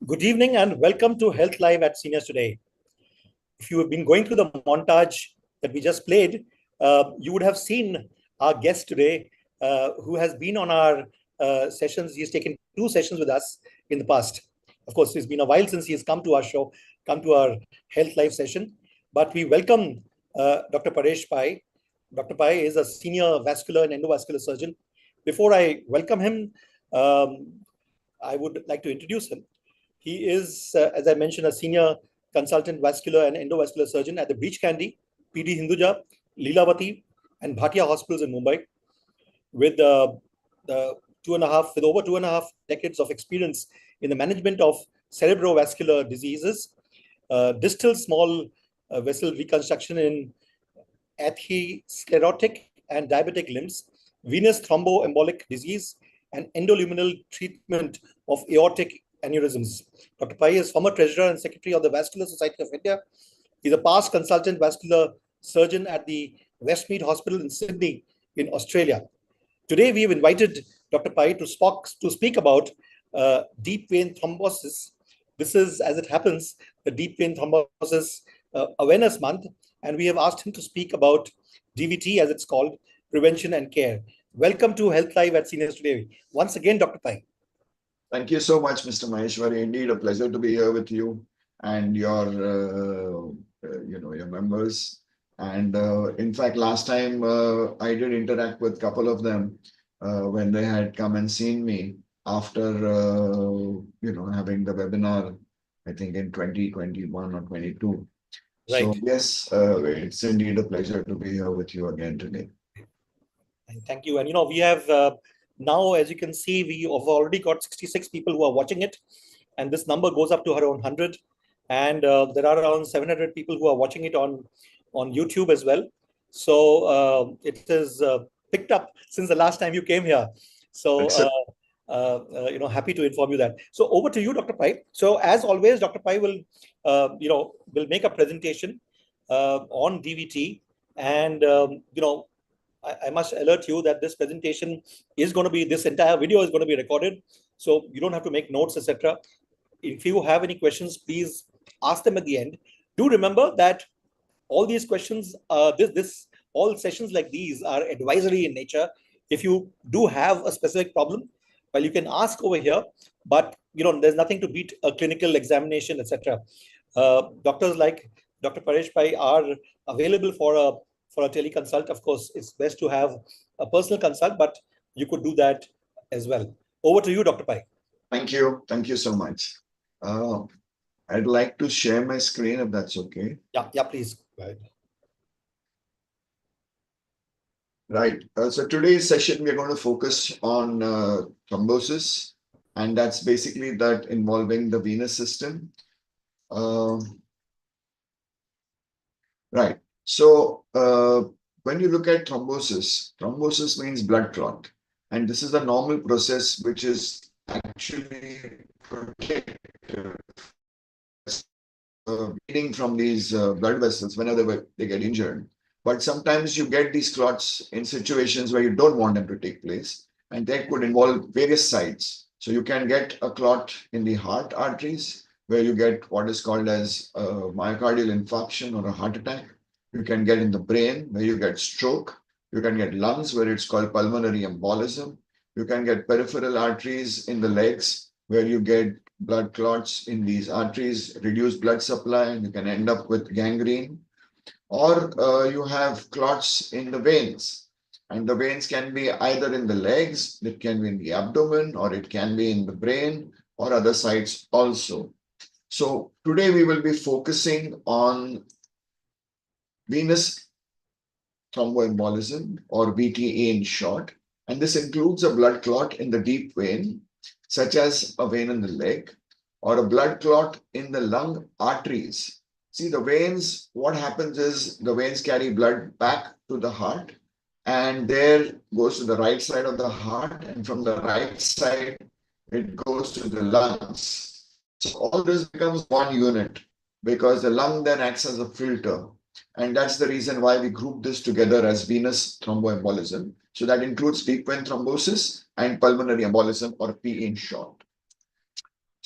Good evening and welcome to Health Live at Seniors Today. If you have been going through the montage that we just played, you would have seen our guest today who has been on our sessions. He's taken 2 sessions with us in the past. Of course, it's been a while since he has come to our show, come to our Health Live session. But we welcome Dr. Paresh Pai. Dr. Pai is a senior vascular and endovascular surgeon. Before I welcome him, I would like to introduce him. He is, as I mentioned, a senior consultant vascular and endovascular surgeon at the Breach Candy, PD Hinduja, Leelavati, and Bhatia hospitals in Mumbai, with over 2.5 decades of experience in the management of cerebrovascular diseases, distal small vessel reconstruction in atherosclerotic and diabetic limbs, venous thromboembolic disease, and endoluminal treatment of aortic aneurysms. Dr. Pai is former treasurer and secretary of the Vascular Society of India. He's a past consultant vascular surgeon at the Westmead Hospital in Sydney, in Australia. Today, we have invited Dr. Pai to speak about deep vein thrombosis. This is, as it happens, the Deep Vein Thrombosis Awareness Month, and we have asked him to speak about DVT, as it's called, prevention and care. Welcome to Health Live at Seniors Today. Once again, Dr. Pai. Thank you so much, Mr. Maheshwari. Indeed, a pleasure to be here with you and your, your members. And in fact, last time I did interact with a couple of them when they had come and seen me after, having the webinar, I think in 2021 or 22. Right. So yes, it's indeed a pleasure to be here with you again today. Thank you. And, we have now, as you can see, we have already got 66 people who are watching it. And this number goes up to around 100. And there are around 700 people who are watching it on YouTube as well. So it is picked up since the last time you came here. So, happy to inform you that. So over to you, Dr. Pai. So as always, Dr. Pai will make a presentation on DVT. And, I must alert you that this presentation is going to be, this entire video is going to be recorded. So you don't have to make notes, etc. If you have any questions, please ask them at the end. Do remember that all these questions, all sessions like these are advisory in nature. If you do have a specific problem, well, you can ask over here, but there's nothing to beat a clinical examination, etc. Doctors like Dr. Paresh Pai are available for a teleconsult. Of course, it's best to have a personal consult, but you could do that as well. Over to you, Dr. Pai. Thank you. Thank you so much. I'd like to share my screen if that's okay. Yeah, please. Go ahead. Right. So today's session, we're going to focus on thrombosis, and that's basically that involving the venous system. Right. So when you look at thrombosis means blood clot. And this is a normal process which is actually protective, bleeding from these blood vessels whenever they get injured. But sometimes you get these clots in situations where you don't want them to take place. And that could involve various sites. So you can get a clot in the heart arteries, where you get what is called as a myocardial infarction or a heart attack. You can get in the brain, where you get stroke. You can get lungs, where it's called pulmonary embolism. You can get peripheral arteries in the legs, where you get blood clots in these arteries, reduced blood supply, and you can end up with gangrene. Or you have clots in the veins. And the veins can be either in the legs, it can be in the abdomen, or it can be in the brain, or other sites also. So today we will be focusing on venous thromboembolism, or VTE in short. And this includes a blood clot in the deep vein, such as a vein in the leg, or a blood clot in the lung arteries. See, the veins, what happens is the veins carry blood back to the heart, and there goes to the right side of the heart, and from the right side, it goes to the lungs. So all this becomes one unit, because the lung then acts as a filter. And that's the reason why we group this together as venous thromboembolism. So that includes deep vein thrombosis and pulmonary embolism, or PE in short.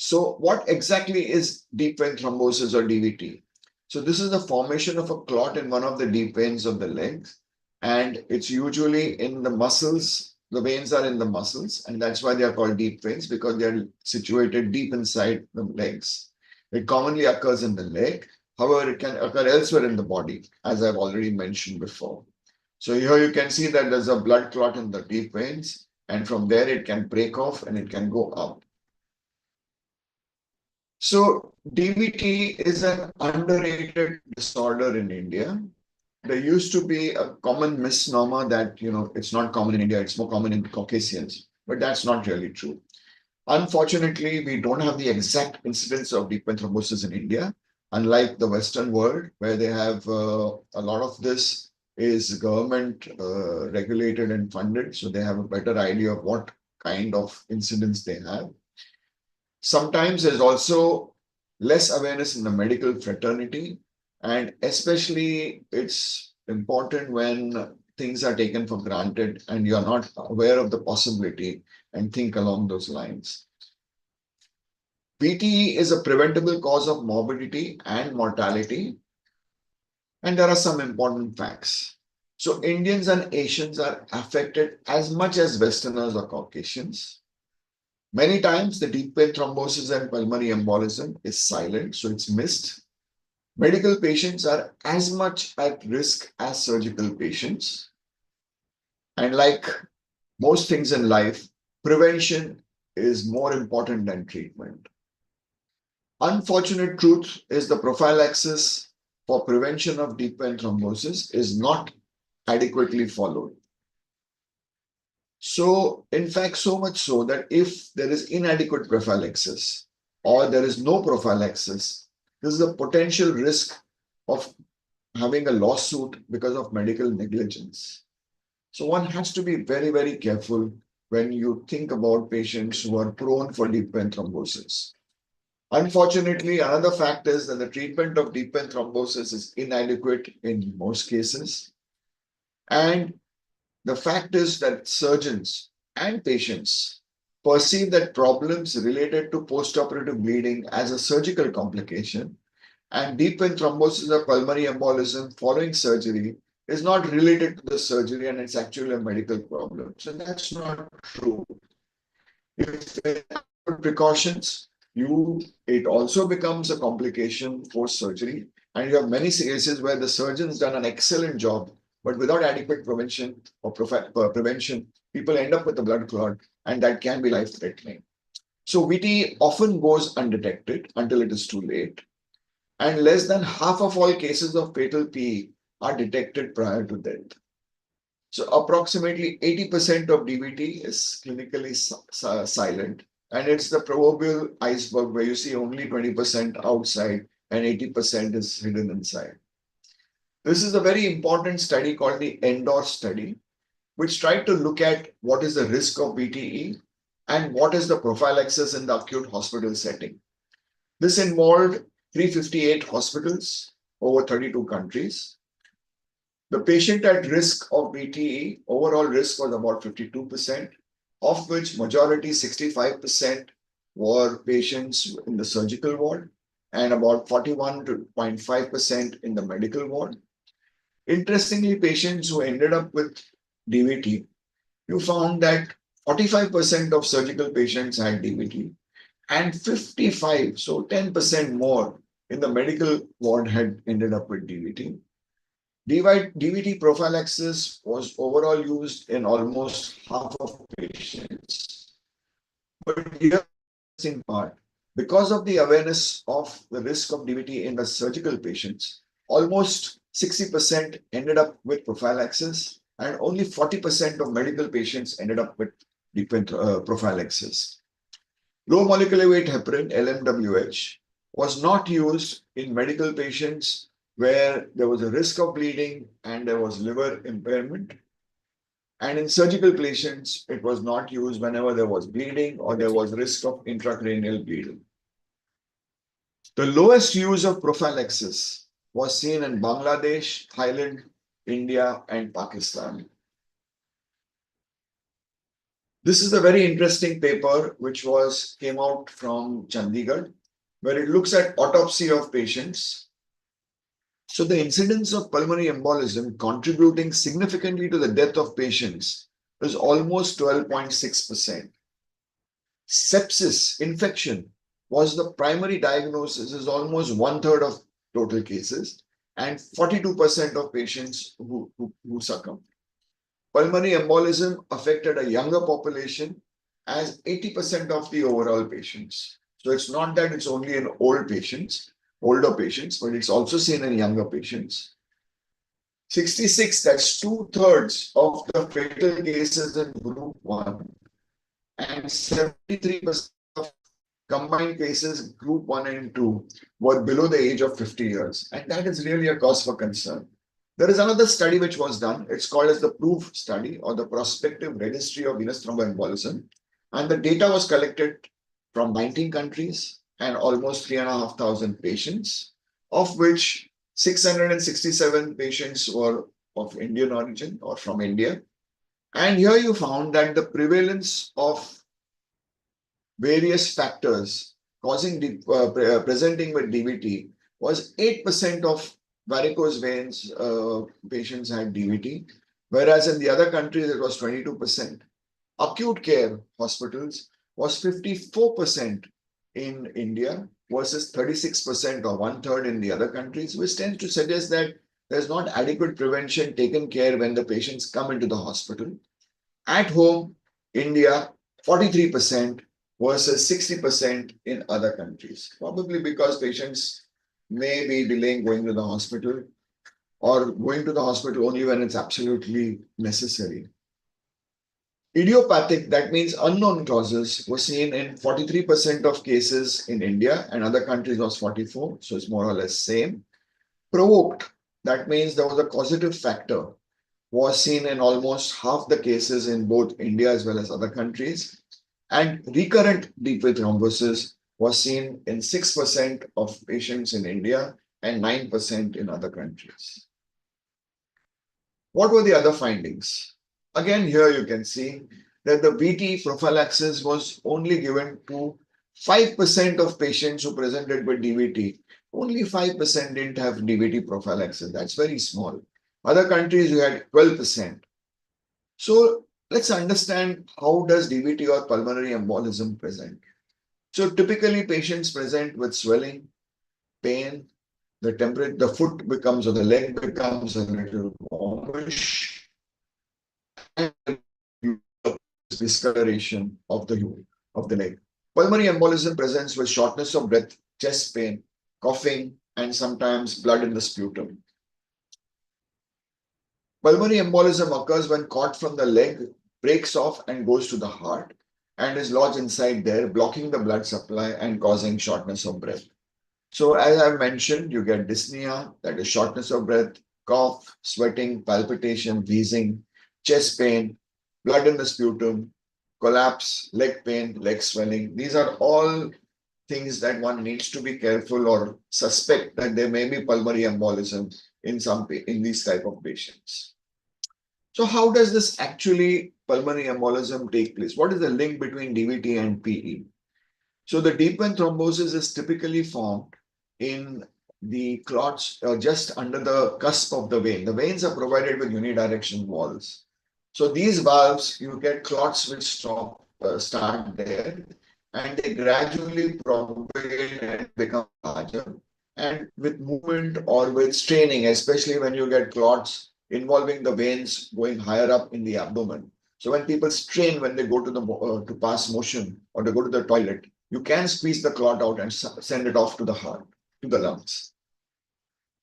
So what exactly is deep vein thrombosis or DVT? So this is the formation of a clot in one of the deep veins of the legs, and it's usually in the muscles. The veins are in the muscles, and that's why they are called deep veins, because they are situated deep inside the legs. It commonly occurs in the leg. However, it can occur elsewhere in the body, as I've already mentioned before. So here you can see that there's a blood clot in the deep veins, and from there it can break off and it can go up. So DVT is an underrated disorder in India. There used to be a common misnomer that, it's not common in India, it's more common in Caucasians, but that's not really true. Unfortunately, we don't have the exact incidence of deep vein thrombosis in India, unlike the Western world, where they have a lot of this is government regulated and funded, so they have a better idea of what kind of incidence they have. Sometimes there's also less awareness in the medical fraternity, and especially it's important when things are taken for granted and you're not aware of the possibility and think along those lines. VTE is a preventable cause of morbidity and mortality, and there are some important facts. So Indians and Asians are affected as much as Westerners or Caucasians. Many times the deep vein thrombosis and pulmonary embolism is silent, so it's missed. Medical patients are as much at risk as surgical patients. And like most things in life, prevention is more important than treatment. Unfortunate truth is the prophylaxis for prevention of deep vein thrombosis is not adequately followed. So, in fact, so much so that if there is inadequate prophylaxis or there is no prophylaxis, this is a potential risk of having a lawsuit because of medical negligence. So one has to be very, very careful when you think about patients who are prone for deep vein thrombosis. Unfortunately, another fact is that the treatment of deep vein thrombosis is inadequate in most cases. And the fact is that surgeons and patients perceive that problems related to postoperative bleeding as a surgical complication, and deep vein thrombosis or pulmonary embolism following surgery is not related to the surgery and it's actually a medical problem. So that's not true. If precautions, it also becomes a complication post surgery, and you have many cases where the surgeon's done an excellent job, but without adequate prevention or prevention, people end up with a blood clot, and that can be life-threatening. So VT often goes undetected until it is too late, and less than half of all cases of fatal PE are detected prior to death. So approximately 80% of DVT is clinically silent, and it's the proverbial iceberg where you see only 20% outside and 80% is hidden inside. This is a very important study called the ENDOR study, which tried to look at what is the risk of VTE and what is the prophylaxis in the acute hospital setting. This involved 358 hospitals over 32 countries. The patient at risk of VTE, overall risk was about 52%, of which majority 65% were patients in the surgical ward and about 41.5% in the medical ward. Interestingly, patients who ended up with DVT, you found that 45% of surgical patients had DVT and 55, so 10% more in the medical ward had ended up with DVT. DVT prophylaxis was overall used in almost half of patients. But here, the interesting part, because of the awareness of the risk of DVT in the surgical patients, almost 60% ended up with prophylaxis, and only 40% of medical patients ended up with prophylaxis. Low molecular weight heparin, LMWH, was not used in medical patients where there was a risk of bleeding and there was liver impairment. And in surgical patients, it was not used whenever there was bleeding or there was risk of intracranial bleeding. The lowest use of prophylaxis was seen in Bangladesh, Thailand, India, and Pakistan. This is a very interesting paper which came out from Chandigarh, where it looks at autopsy of patients. So the incidence of pulmonary embolism contributing significantly to the death of patients is almost 12.6%. Sepsis, infection, was the primary diagnosis, is almost one third of total cases, and 42% of patients who succumb. Pulmonary embolism affected a younger population as 80% of the overall patients. So it's not that it's only in older patients, but it's also seen in younger patients. 66, that's two-thirds of the fatal cases in group 1, and 73% of combined cases, group 1 and 2, were below the age of 50 years. And that is really a cause for concern. There is another study which was done. It's called as the PROOF study, or the Prospective Registry of Venous Thromboembolism. And the data was collected from 19 countries and almost 3,500 patients, of which 667 patients were of Indian origin or from India. And here you found that the prevalence of various factors presenting with DVT was 8% of varicose veins patients had DVT, whereas in the other countries it was 22%. Acute care hospitals was 54% in India versus 36% or one third in the other countries, which tends to suggest that there's not adequate prevention taken care when the patients come into the hospital. At home, India, 43% versus 60% in other countries, probably because patients may be delaying going to the hospital or going to the hospital only when it's absolutely necessary. Idiopathic, that means unknown causes, were seen in 43% of cases in India, and other countries was 44, so it's more or less same. Provoked, that means there was a causative factor, was seen in almost half the cases in both India as well as other countries. And recurrent deep vein thrombosis was seen in 6% of patients in India and 9% in other countries. What were the other findings? Again, here you can see that the VT prophylaxis was only given to 5% of patients who presented with DVT. Only 5% didn't have DVT prophylaxis. That's very small. Other countries, you had 12%. So let's understand, how does DVT or pulmonary embolism present? So typically patients present with swelling, pain, the temperature, the foot becomes or the leg becomes a little warmish, and discoloration of the leg. Pulmonary embolism presents with shortness of breath, chest pain, coughing, and sometimes blood in the sputum. Pulmonary embolism occurs when caught from the leg, breaks off and goes to the heart, and is lodged inside there, blocking the blood supply and causing shortness of breath. So as I mentioned, you get dyspnea, that is shortness of breath, cough, sweating, palpitation, wheezing, chest pain, blood in the sputum, collapse, leg pain, leg swelling. These are all things that one needs to be careful or suspect that there may be pulmonary embolism in these type of patients. So how does this actually pulmonary embolism take place? What is the link between DVT and PE? So the deep vein thrombosis is typically formed in the clots just under the cusp of the vein. The veins are provided with unidirectional walls. So these valves, you get clots which start there, and they gradually propagate and become larger. And with movement or with straining, especially when you get clots involving the veins going higher up in the abdomen. So when people strain, when they go to to pass motion or they go to the toilet, you can squeeze the clot out and send it off to the heart, to the lungs.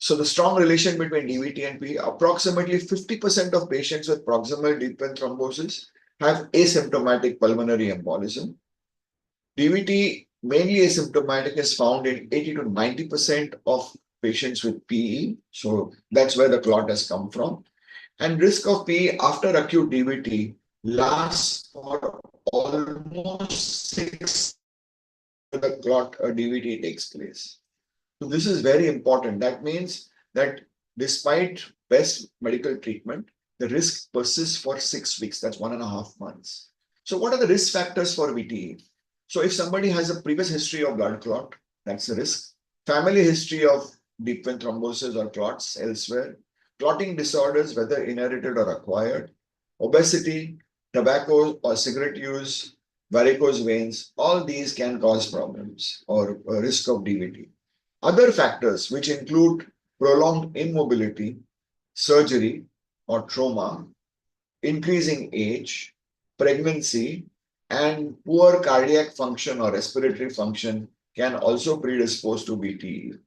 So the strong relation between DVT and PE, approximately 50% of patients with proximal deep vein thrombosis have asymptomatic pulmonary embolism. DVT, mainly asymptomatic, is found in 80 to 90% of patients with PE. So that's where the clot has come from. And risk of PE after acute DVT lasts for almost 6 the clot or DVT takes place. So this is very important. That means that despite best medical treatment, the risk persists for 6 weeks. That's 1.5 months. So what are the risk factors for VTE? So if somebody has a previous history of blood clot, that's a risk. Family history of deep vein thrombosis or clots elsewhere, clotting disorders, whether inherited or acquired, obesity, tobacco or cigarette use, varicose veins, all these can cause problems or a risk of DVT. Other factors, which include prolonged immobility, surgery or trauma, increasing age, pregnancy, and poor cardiac function or respiratory function can also predispose to VTE.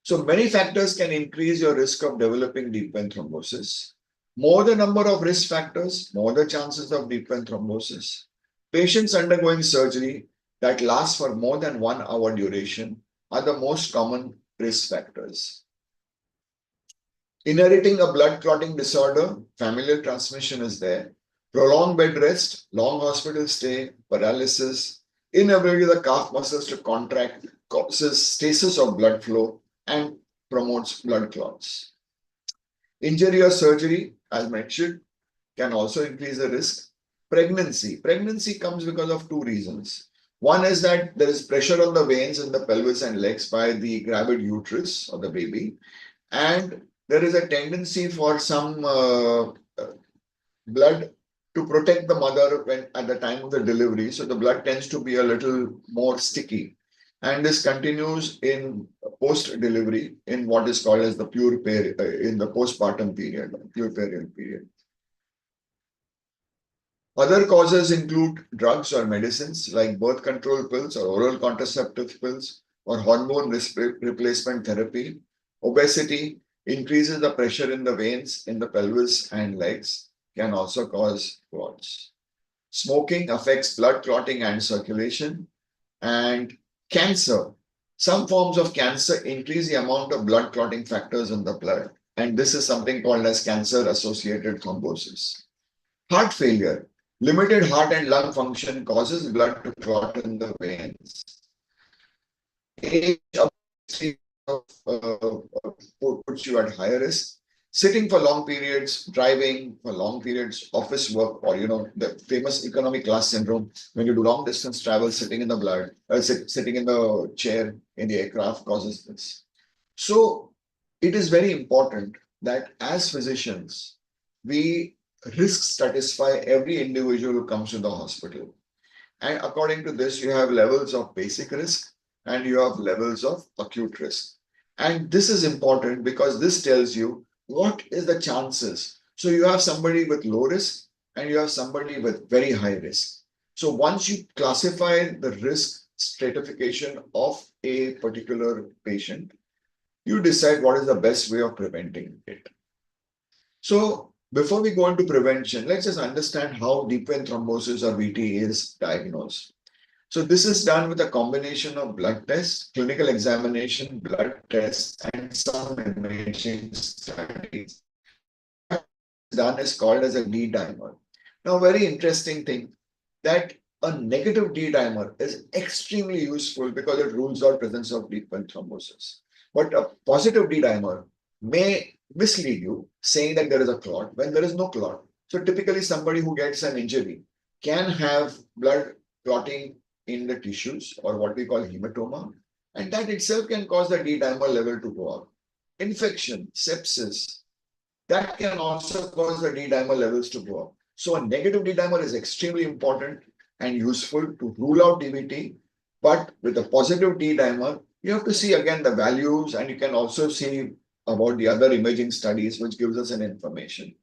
So many factors can increase your risk of developing deep vein thrombosis. More the number of risk factors, more the chances of deep vein thrombosis. Patients undergoing surgery that lasts for more than 1 hour duration are the most common risk factors. Inheriting a blood clotting disorder, familial transmission is there. Prolonged bed rest, long hospital stay, paralysis, inability of the calf muscles to contract causes stasis of blood flow and promotes blood clots. Injury or surgery, as mentioned, can also increase the risk. Pregnancy. Pregnancy comes because of two reasons. One is that there is pressure on the veins in the pelvis and legs by the gravid uterus of the baby, and there is a tendency for some blood to protect the mother when at the time of the delivery. So the blood tends to be a little more sticky. And this continues in post-delivery in what is called as the in the postpartum period, puerperial period. Other causes include drugs or medicines like birth control pills or oral contraceptive pills or hormone replacement therapy. Obesity increases the pressure in the veins in the pelvis and legs, can also cause clots. Smoking affects blood clotting and circulation. And cancer. Some forms of cancer increase the amount of blood clotting factors in the blood. And this is something called as cancer-associated thrombosis. Heart failure. Limited heart and lung function causes blood to clot in the veins. Age of puts you at higher risk. Sitting for long periods, driving for long periods, office work, or the famous economy class syndrome, when you do long distance travel, sitting in the sitting in the chair in the aircraft causes this. So it is very important that as physicians, we risk stratify every individual who comes to the hospital. And according to this, you have levels of basic risk and you have levels of acute risk. And this is important because this tells you what is the chances. So you have somebody with low risk and you have somebody with very high risk. So once you classify the risk stratification of a particular patient, you decide what is the best way of preventing it. So before we go into prevention, let's just understand how deep vein thrombosis or VTE is diagnosed. So this is done with a combination of blood tests, clinical examination, blood tests, and some imaging studies. Done is called as a D dimer. Now, very interesting thing that a negative D dimer is extremely useful because it rules out presence of deep vein thrombosis. But a positive D dimer may mislead you, saying that there is a clot when there is no clot. So typically somebody who gets an injury can have blood clotting in the tissues or what we call hematoma, and that itself can cause the D dimer level to go up. Infection, sepsis, that can also cause the D dimer levels to go up. So a negative D dimer is extremely important and useful to rule out DVT, but with a positive D dimer, you have to see again the values, and you can also see about the other imaging studies, which gives us an information.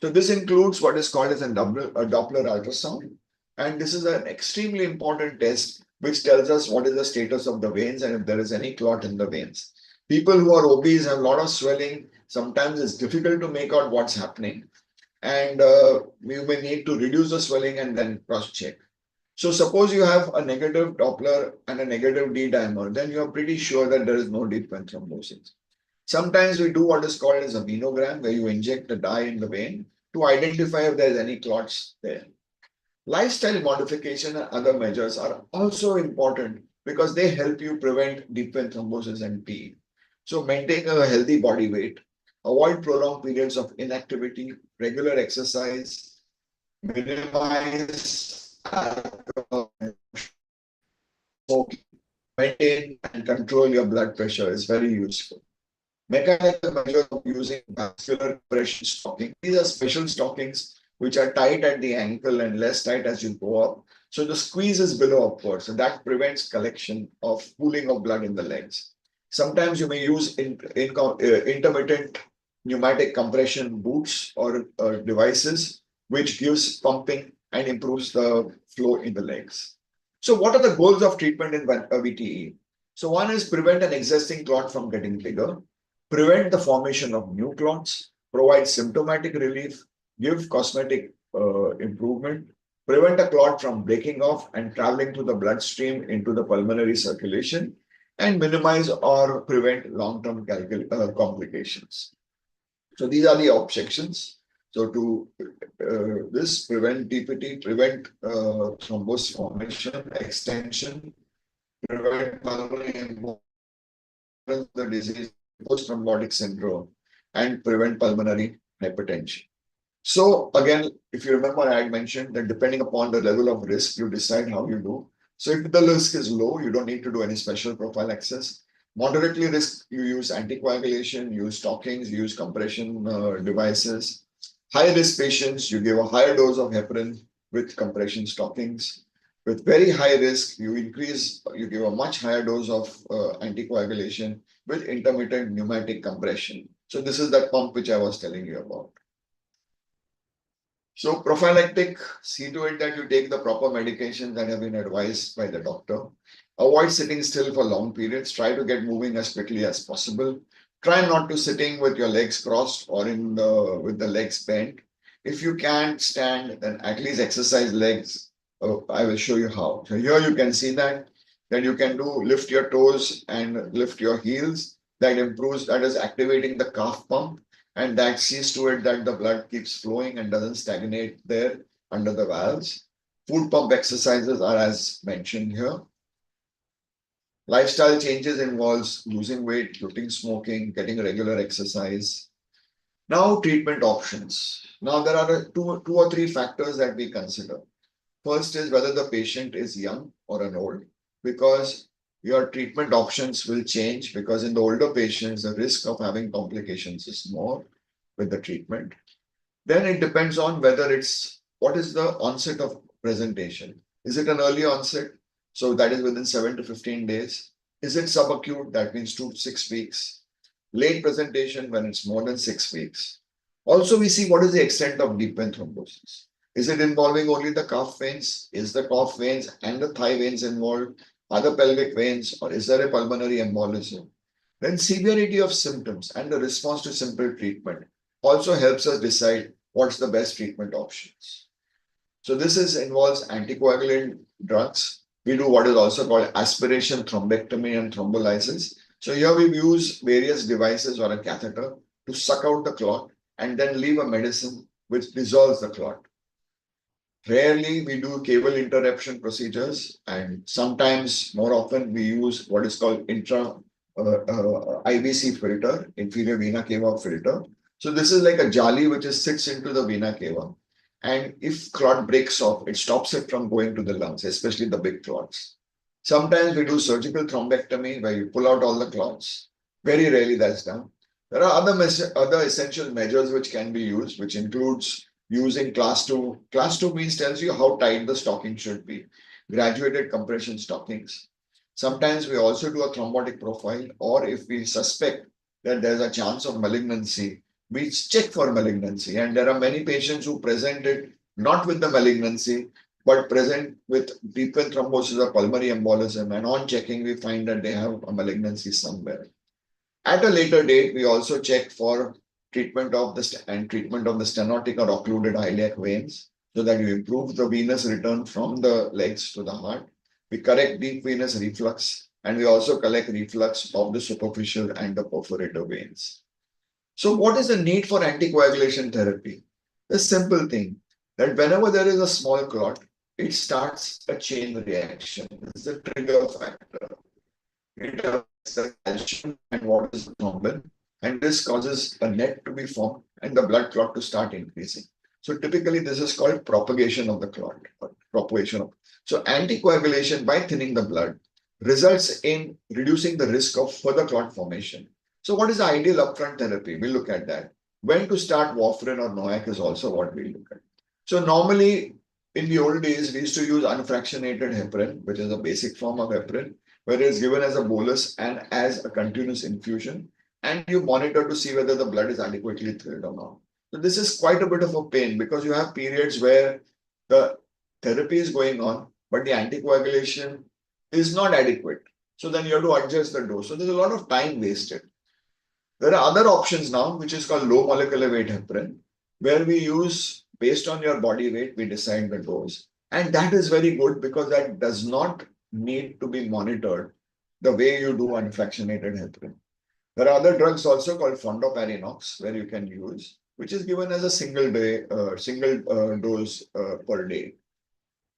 So this includes what is called as a Doppler ultrasound. And this is an extremely important test which tells us what is the status of the veins and if there is any clot in the veins. People who are obese have a lot of swelling. Sometimes it's difficult to make out what's happening. And we may need to reduce the swelling and then cross-check. So suppose you have a negative Doppler and a negative D dimer, then you are pretty sure that there is no deep vein thrombosis. Sometimes we do what is called as a venogram, where you inject the dye in the vein to identify if there is any clots there. Lifestyle modification and other measures are also important because they help you prevent deep vein thrombosis and PE. So maintain a healthy body weight, avoid prolonged periods of inactivity, regular exercise, minimize alcohol, smoking, maintain and control your blood pressure is very useful. Mechanical measures of using vascular compression stocking. These are special stockings which are tight at the ankle and less tight as you go up. So the squeeze is below upwards. So that prevents collection of pooling of blood in the legs. Sometimes you may use intermittent pneumatic compression boots or devices which gives pumping and improves the flow in the legs. So what are the goals of treatment in VTE? So one is prevent an existing clot from getting bigger, prevent the formation of new clots, provide symptomatic relief, give cosmetic improvement, prevent a clot from breaking off and traveling through the bloodstream into the pulmonary circulation, and minimize or prevent long-term complications. So these are the objections. So to this, prevent DPT, prevent thrombus formation, extension, prevent pulmonary embolism, the disease, post-thrombotic syndrome, and prevent pulmonary hypertension. So again, if you remember, I had mentioned that depending upon the level of risk, you decide how you do. So if the risk is low, you don't need to do any special prophylaxis. Moderately risk, you use anticoagulation, use stockings, use compression devices. High risk patients, you give a higher dose of heparin with compression stockings. With very high risk, you give a much higher dose of anticoagulation with intermittent pneumatic compression. So this is that pump which I was telling you about. So prophylactic, see to it that you take the proper medications that have been advised by the doctor. Avoid sitting still for long periods. Try to get moving as quickly as possible. Try not to sitting with your legs crossed or with the legs bent. If you can't stand, then at least exercise legs. I will show you how. So here you can see that you can do lift your toes and lift your heels. That improves, that is activating the calf pump, and that sees to it that the blood keeps flowing and doesn't stagnate there under the valves. Food pump exercises are as mentioned here. Lifestyle changes involves losing weight, quitting smoking, getting regular exercise. Now treatment options. Now there are two or three factors that we consider. First is whether the patient is young or an old, because your treatment options will change, because in the older patients, the risk of having complications is more with the treatment. Then it depends on whether what is the onset of presentation. Is it an early onset? So that is within 7 to 15 days. Is it subacute? That means 2 to 6 weeks. Late presentation when it's more than 6 weeks. Also, we see what is the extent of deep vein thrombosis. Is it involving only the calf veins? Is the calf veins and the thigh veins involved? Are the pelvic veins, or is there a pulmonary embolism? Then severity of symptoms and the response to simple treatment also helps us decide what's the best treatment options. So this involves anticoagulant drugs. We do what is also called aspiration thrombectomy and thrombolysis. So here we use various devices or a catheter to suck out the clot and then leave a medicine which dissolves the clot. Rarely we do cable interruption procedures, and sometimes more often we use what is called IVC filter, inferior vena cava filter. So this is like a jali which sits into the vena cava. And if clot breaks off, it stops it from going to the lungs, especially the big clots. Sometimes we do surgical thrombectomy where you pull out all the clots. Very rarely that's done. There are other essential measures which can be used, which includes using class 2. Class 2 means tells you how tight the stocking should be. Graduated compression stockings. Sometimes we also do a thrombotic profile, or if we suspect that there's a chance of malignancy, we check for malignancy. And there are many patients who present it not with the malignancy, but present with deep vein thrombosis or pulmonary embolism. And on checking, we find that they have a malignancy somewhere. At a later date, we also check for treatment of the stenotic or occluded iliac veins, so that you improve the venous return from the legs to the heart. We correct deep venous reflux, and we also correct reflux of the superficial and the perforator veins. So what is the need for anticoagulation therapy? The simple thing that whenever there is a small clot, it starts a chain reaction. This is a trigger factor. It affects the calcium and what is the thrombin, and this causes a net to be formed and the blood clot to start increasing. So typically this is called propagation of the clot. Propagation of. So anticoagulation by thinning the blood results in reducing the risk of further clot formation. So what is the ideal upfront therapy? We'll look at that. When to start warfarin or NOAC is also what we look at. So normally in the old days, we used to use unfractionated heparin, which is a basic form of heparin, where it's given as a bolus and as a continuous infusion. And you monitor to see whether the blood is adequately thrilled or not. So this is quite a bit of a pain because you have periods where the therapy is going on, but the anticoagulation is not adequate. So then you have to adjust the dose. So there's a lot of time wasted. There are other options now, which is called low molecular weight heparin, where we use based on your body weight, we decide the dose. And that is very good because that does not need to be monitored the way you do unfractionated heparin. There are other drugs also called fondaparinux, where you can use, which is given as a single dose per day.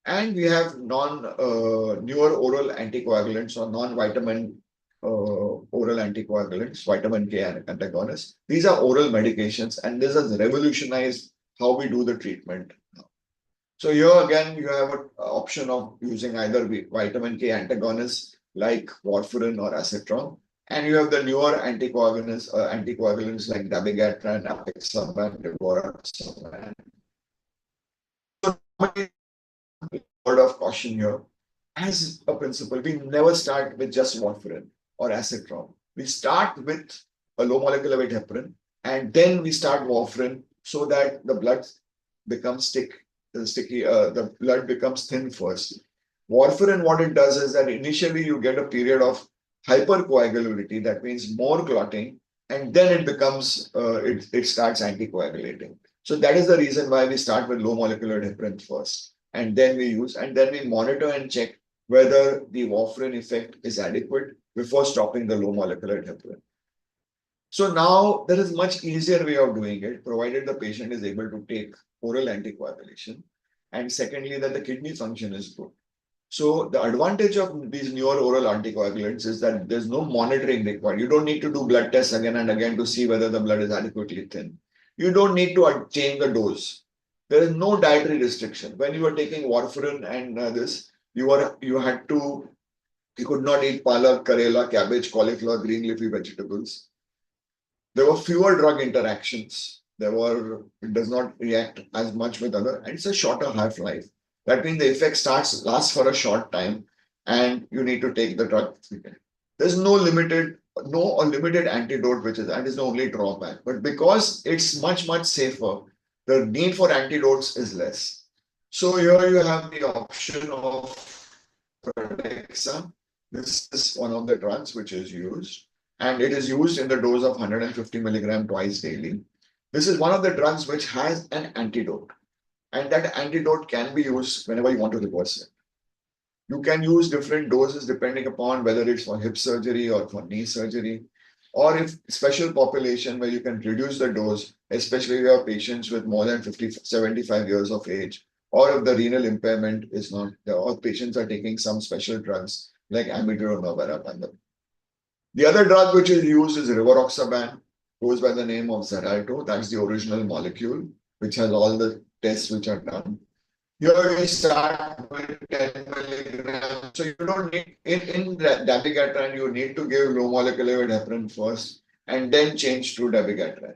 And we have newer oral anticoagulants or non-vitamin oral anticoagulants, vitamin K antagonists. These are oral medications, and this has revolutionized how we do the treatment now. So here again, you have an option of using either vitamin K antagonists like warfarin or acetron, and you have the newer anticoagulants like dabigatran, apixaban, rivaroxaban. Word of caution here. As a principle, we never start with just warfarin or acetron. We start with a low molecular weight heparin, and then we start warfarin so that the blood becomes sticky. The blood becomes thin first. Warfarin, what it does is that initially you get a period of hypercoagulability, that means more clotting, and then it becomes it starts anticoagulating. So that is the reason why we start with low molecular heparin first, and then we monitor and check whether the warfarin effect is adequate before stopping the low molecular heparin. So now there is much easier way of doing it, provided the patient is able to take oral anticoagulation, and secondly that the kidney function is good. So the advantage of these newer oral anticoagulants is that there's no monitoring required. You don't need to do blood tests again and again to see whether the blood is adequately thin. You don't need to change the dose. There is no dietary restriction. When you were taking warfarin and you could not eat palak, karela, cabbage, cauliflower, green leafy vegetables. There were fewer drug interactions. It does not react as much with other, and it's a shorter half-life. That means the effect lasts for a short time, and you need to take the drug. There's no limited antidote, that is the only drawback. But because it's much safer, the need for antidotes is less. So here you have the option of Protexam. This is one of the drugs which is used, and it is used in the dose of 150 milligram twice daily. This is one of the drugs which has an antidote, and that antidote can be used whenever you want to reverse it. You can use different doses depending upon whether it's for hip surgery or for knee surgery, or if special population where you can reduce the dose, especially if you have patients with more than 75 years of age, or if the renal impairment is not, or patients are taking some special drugs like amiodarone or verapamil. The other drug which is used is rivaroxaban, goes by the name of Xarelto. That's the original molecule, which has all the tests which are done. Here we start with 10 milligrams. So you don't need, in dabigatran, you need to give low molecular weight heparin first and then change to dabigatran.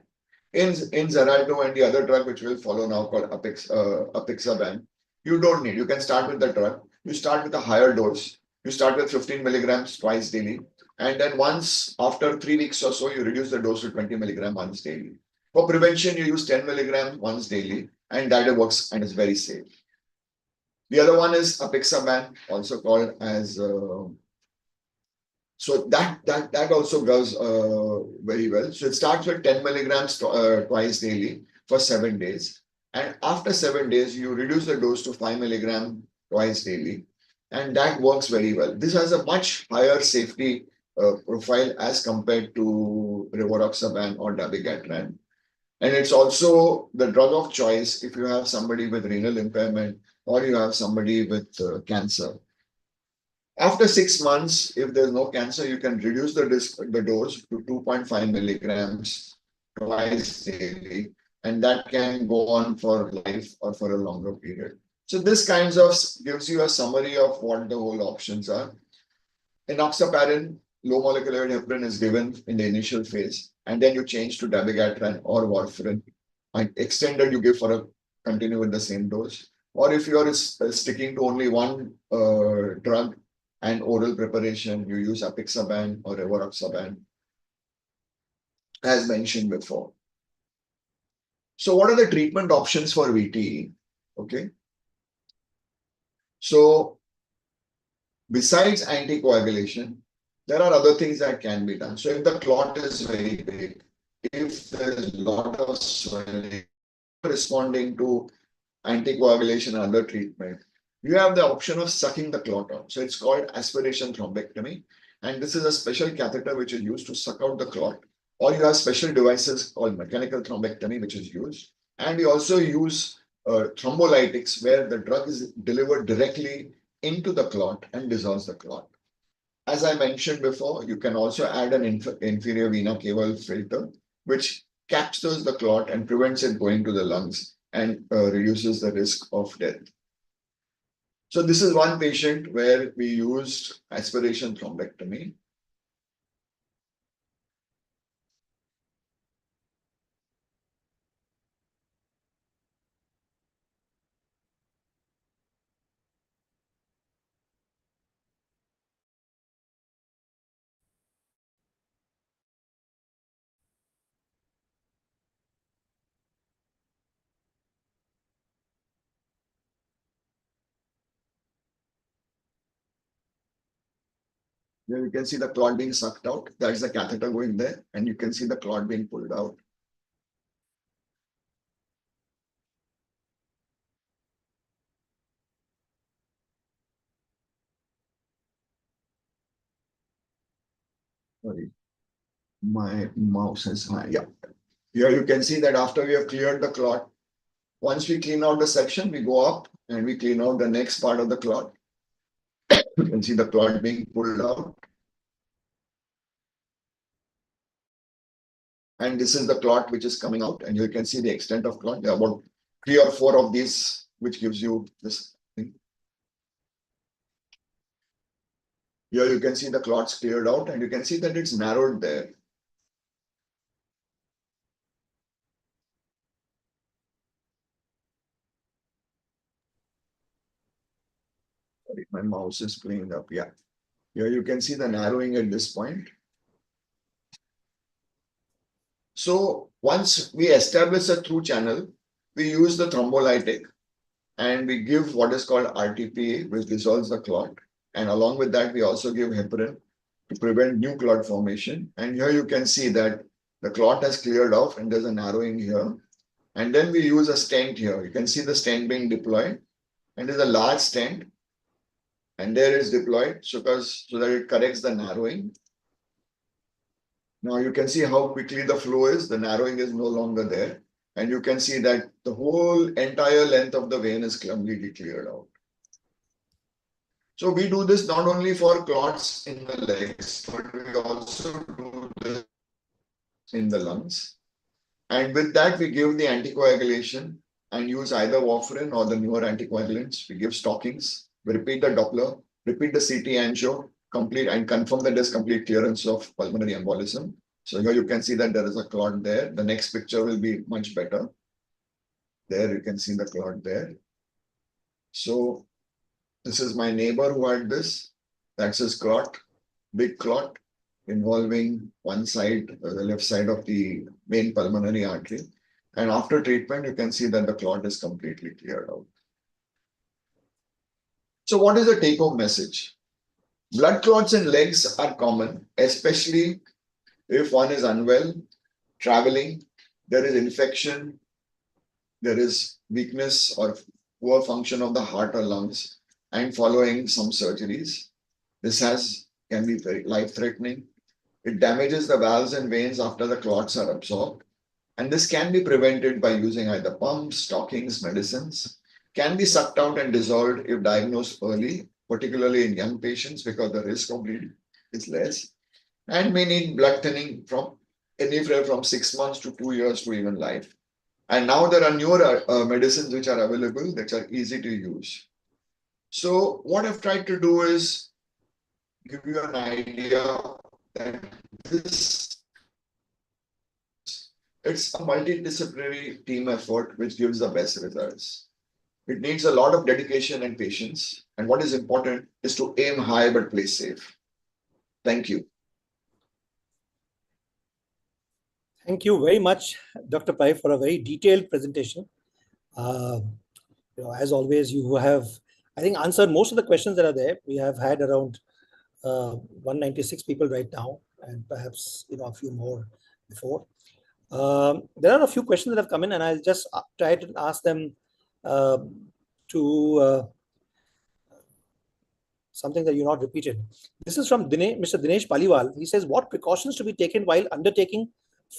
In Xarelto and the other drug which will follow now called apixaban, you don't need. You can start with the drug. You start with a higher dose. You start with 15 milligrams twice daily. And then once after 3 weeks or so, you reduce the dose to 20 milligram once daily. For prevention, you use 10 milligrams once daily, and that works and is very safe. The other one is apixaban, also called as so that also goes very well. So it starts with 10 milligrams twice daily for 7 days, and after 7 days, you reduce the dose to 5 milligram twice daily, and that works very well. This has a much higher safety profile as compared to rivaroxaban or dabigatran. And it's also the drug of choice if you have somebody with renal impairment or you have somebody with cancer. After 6 months, if there's no cancer, you can reduce the dose to 2.5 milligrams twice daily. and that can go on for life or for a longer period. So this kinds of gives you a summary of what the whole options are. Enoxaparin, low molecular weight heparin is given in the initial phase, and then you change to dabigatran or warfarin. And extended you give for a continue with the same dose. Or if you are sticking to only one drug and oral preparation, you use apixaban or rivaroxaban, as mentioned before. So what are the treatment options for VTE? Okay. So besides anticoagulation, there are other things that can be done. So if the clot is very big, if there is a lot of swelling, responding to anticoagulation and other treatment, you have the option of sucking the clot out. So it's called aspiration thrombectomy. And this is a special catheter which is used to suck out the clot. Or you have special devices called mechanical thrombectomy, which is used. And we also use thrombolytics, where the drug is delivered directly into the clot and dissolves the clot. As I mentioned before, you can also add an inferior vena cava filter, which captures the clot and prevents it going to the lungs and reduces the risk of death. So this is one patient where we used aspiration thrombectomy. Here you can see the clot being sucked out. That's the catheter going there, and you can see the clot being pulled out. Sorry, my mouse is high. Yeah. Here you can see that after we have cleared the clot, once we clean out the section, we go up and we clean out the next part of the clot. You can see the clot being pulled out. And this is the clot which is coming out, and you can see the extent of clot. There are about 3 or 4 of these, which gives you this thing. Here you can see the clots cleared out, and you can see that it's narrowed there. Sorry, my mouse is playing up. Yeah. Here you can see the narrowing at this point. So once we establish a through channel, we use the thrombolytic and we give what is called RTPA, which dissolves the clot. And along with that, we also give heparin to prevent new clot formation. And here you can see that the clot has cleared off and there's a narrowing here. And then we use a stent here. You can see the stent being deployed, and there's a large stent, and there is deployed so that it corrects the narrowing. Now you can see how quickly the flow is. The narrowing is no longer there. And you can see that the whole entire length of the vein is completely cleared out. So we do this not only for clots in the legs, but we also do this in the lungs. And with that, we give the anticoagulation and use either warfarin or the newer anticoagulants. We give stockings, we repeat the Doppler, repeat the CT angio, complete and confirm that there's complete clearance of pulmonary embolism. So here you can see that there is a clot there. The next picture will be much better. There you can see the clot there. So this is my neighbor who had this. That's his clot, big clot involving one side, the left side of the main pulmonary artery. And after treatment, you can see that the clot is completely cleared out. So what is the take-home message? Blood clots in legs are common, especially if one is unwell, traveling, there is infection, there is weakness or poor function of the heart or lungs, and following some surgeries. This can be very life-threatening. It damages the valves and veins after the clots are absorbed. And this can be prevented by using either pumps, stockings, medicines. Can be sucked out and dissolved if diagnosed early, particularly in young patients, because the risk of bleeding is less. And may need blood thinning from anywhere from 6 months to 2 years to even life. And now there are newer medicines which are available that are easy to use. So what I've tried to do is give you an idea that this it's a multidisciplinary team effort which gives the best results. It needs a lot of dedication and patience. And what is important is to aim high but play safe. Thank you. Thank you very much, Dr. Pai, for a very detailed presentation. Uh, as always, you have, I think, answered most of the questions that are there. We have had around 196 people right now, and perhaps a few more before. There are a few questions that have come in, and I'll just try to ask them uh, to something that you're not repeated. This is from Mr. Dinesh Paliwal. He says, what precautions to be taken while undertaking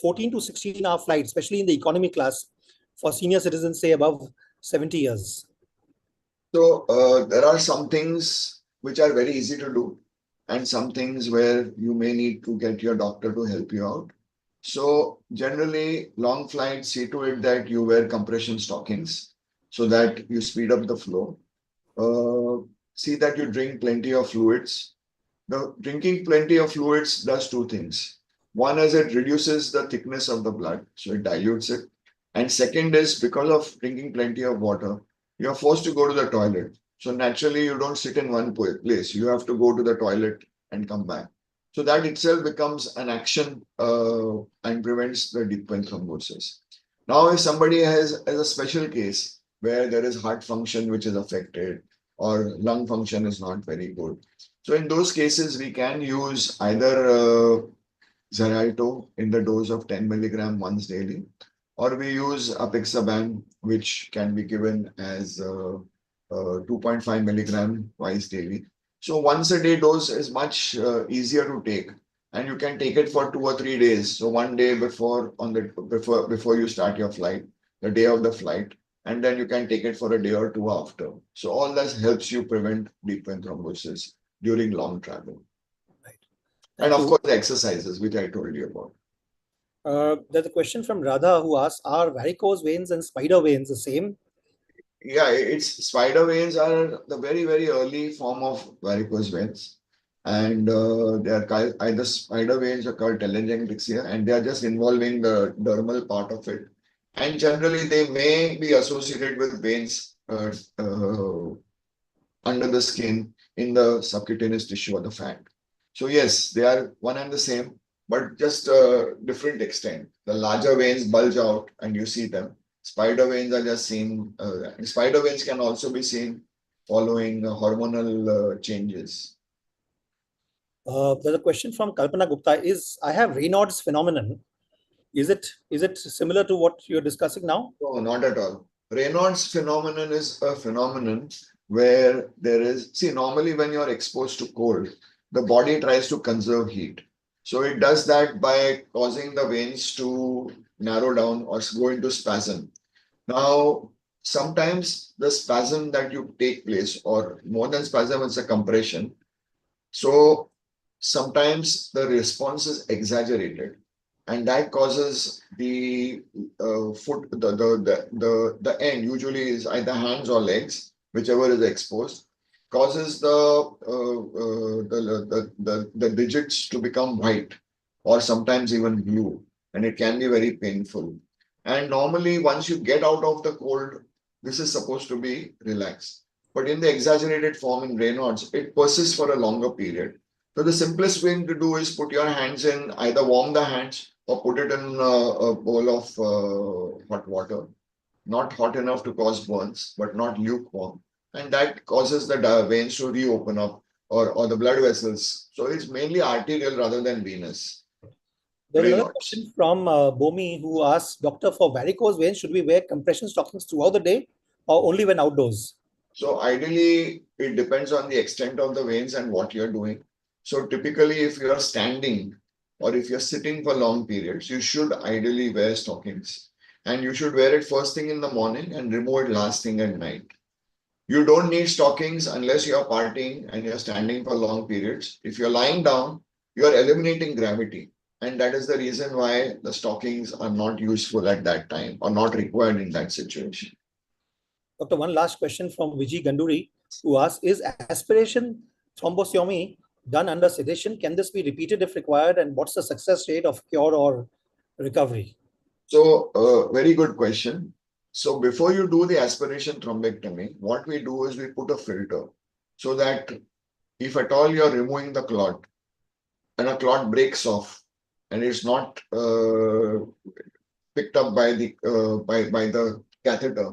14 to 16-hour flights, especially in the economy class for senior citizens, say above 70 years? So there are some things which are very easy to do and some things where you may need to get your doctor to help you out. So generally long flights, see to it that you wear compression stockings so that you speed up the flow. See that you drink plenty of fluids. The drinking plenty of fluids does two things. One is it reduces the thickness of the blood, so it dilutes it. And second is because of drinking plenty of water, you are forced to go to the toilet. So naturally, you don't sit in one place. You have to go to the toilet and come back. So that itself becomes an action and prevents the deep vein thrombosis. Now, if somebody has a special case where there is heart function which is affected or lung function is not very good, so in those cases, we can use either Xarelto in the dose of 10 milligram once daily, or we use apixaban, which can be given as 2.5 milligram twice daily. So once a day dose is much easier to take, and you can take it for 2 or 3 days. So one day before you start your flight, the day of the flight, and then you can take it for a day or two after. So all that helps you prevent deep vein thrombosis during long travel. Right. And Thank of you. course, the exercises, which I told you about. There's a question from Radha who asks, are varicose veins and spider veins the same? Yeah, it's spider veins are the very, very early form of varicose veins. And they are either spider veins are called telangiectasia, and they are just involving the dermal part of it. And generally, they may be associated with veins under the skin in the subcutaneous tissue or the fat. So yes, they are one and the same, but just a different extent. The larger veins bulge out and you see them. Spider veins are just seen. Spider veins can also be seen following hormonal changes. There's a question from Kalpana Gupta. I have Raynaud's phenomenon. Is it similar to what you're discussing now? No, not at all. Raynaud's phenomenon is a phenomenon where there is, see, normally when you're exposed to cold, the body tries to conserve heat. So it does that by causing the veins to narrow down or go into spasm. Now, sometimes the spasm that you take place, or more than spasm, it's a compression. So sometimes the response is exaggerated, and that causes the foot, the end usually is either hands or legs, whichever is exposed, causes the digits to become white or sometimes even blue, and it can be very painful. And normally, once you get out of the cold, this is supposed to be relaxed. But in the exaggerated form in Raynaud's, it persists for a longer period. So the simplest thing to do is put your hands in, either warm the hands or put it in a bowl of hot water. Not hot enough to cause burns, but not lukewarm. And that causes the veins to reopen up or the blood vessels. So it's mainly arterial rather than venous. There's another Raynaud's. question from Bomi who asks, Doctor, for varicose veins, should we wear compression stockings throughout the day or only when outdoors? So ideally, it depends on the extent of the veins and what you're doing. So typically, if you're standing or if you're sitting for long periods, you should ideally wear stockings. And you should wear it first thing in the morning and remove it last thing at night. You don't need stockings unless you're partying and you're standing for long periods. If you're lying down, you're eliminating gravity. And that is the reason why the stockings are not useful at that time or not required in that situation. Doctor, one last question from Vijay Ganduri, who asks, is aspiration thrombostomy done under sedation? Can this be repeated if required? And what's the success rate of cure or recovery? So, very good question. So, before you do the aspiration thrombectomy, what we do is we put a filter so that if at all you're removing the clot and a clot breaks off and it's not picked up by the catheter,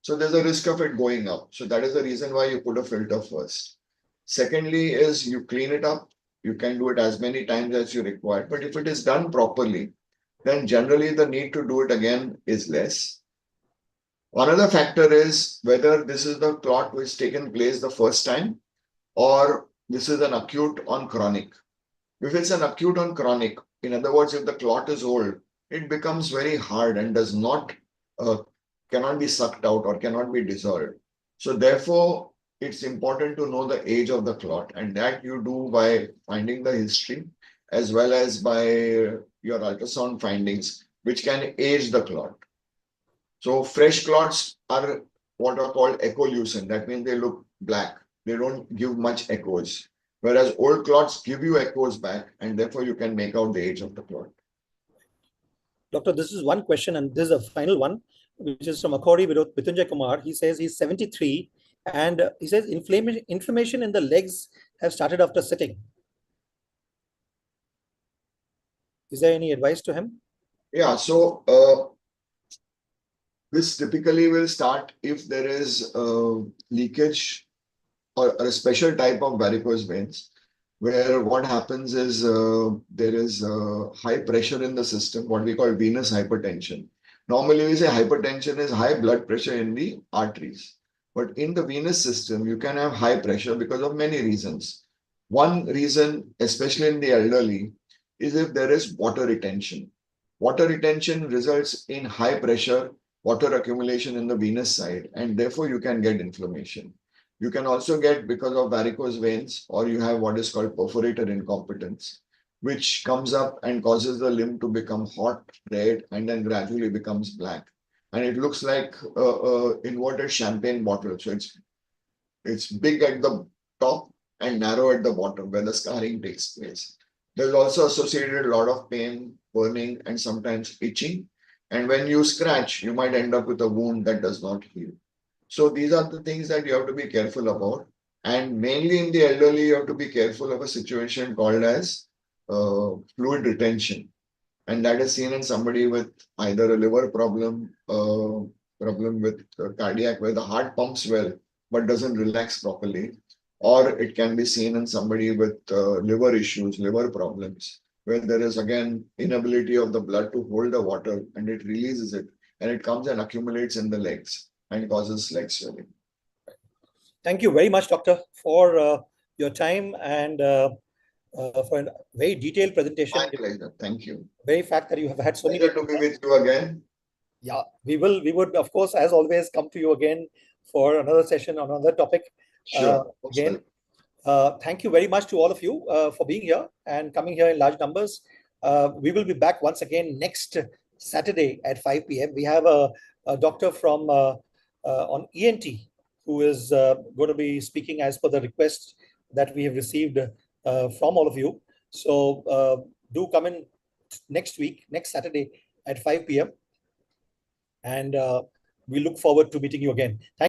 so there's a risk of it going up. So that is the reason why you put a filter first. Secondly, is you clean it up. You can do it as many times as you require, but if it is done properly, then generally the need to do it again is less. Another factor is whether this is the clot which taken place the first time or this is an acute on chronic. If it's an acute on chronic, in other words, if the clot is old, it becomes very hard and does not uh, cannot be sucked out or cannot be dissolved. So therefore, it's important to know the age of the clot, and that you do by finding the history as well as by your ultrasound findings, which can age the clot. So fresh clots are what are called echolucent. That means they look black. They don't give much echoes. Whereas old clots give you echoes back, and therefore you can make out the age of the clot. Doctor, this is one question, and this is a final one, which is from Akori Bitunjay Kumar. He says he's 73, and he says inflammation in the legs have started after sitting. Is there any advice to him? Yeah, so this typically will start if there is leakage or a special type of varicose veins, where what happens is there is high pressure in the system, what we call venous hypertension. Normally, we say hypertension is high blood pressure in the arteries. But in the venous system, you can have high pressure because of many reasons. One reason, especially in the elderly, is if there is water retention. Water retention results in high pressure, water accumulation in the venous side, and therefore you can get inflammation. You can also get because of varicose veins, or you have what is called perforator incompetence, which comes up and causes the limb to become hot, red, and then gradually becomes black. And it looks like a inverted champagne bottle. So it's big at the top and narrow at the bottom where the scarring takes place. There's also associated a lot of pain, burning, and sometimes itching. And when you scratch, you might end up with a wound that does not heal. So these are the things that you have to be careful about. And mainly in the elderly, you have to be careful of a situation called as fluid retention. And that is seen in somebody with either a liver problem with cardiac, where the heart pumps well but doesn't relax properly, or it can be seen in somebody with liver issues, liver problems, where there is again inability of the blood to hold the water and it releases it and it comes and accumulates in the legs and causes leg swelling. Thank you very much, Doctor, for your time and for a very detailed presentation. My pleasure. Thank you. Very fact that you have had so many. Pleasure to be with you again. Yeah, we would, of course, as always, come to you again for another session on another topic. Sure. Again, thank you very much to all of you for being here and coming here in large numbers. We will be back once again next Saturday at 5 p.m. We have a doctor from on ENT who is going to be speaking as per the request that we have received from all of you. So do come in next week, next Saturday at 5 p.m. And we look forward to meeting you again. Thank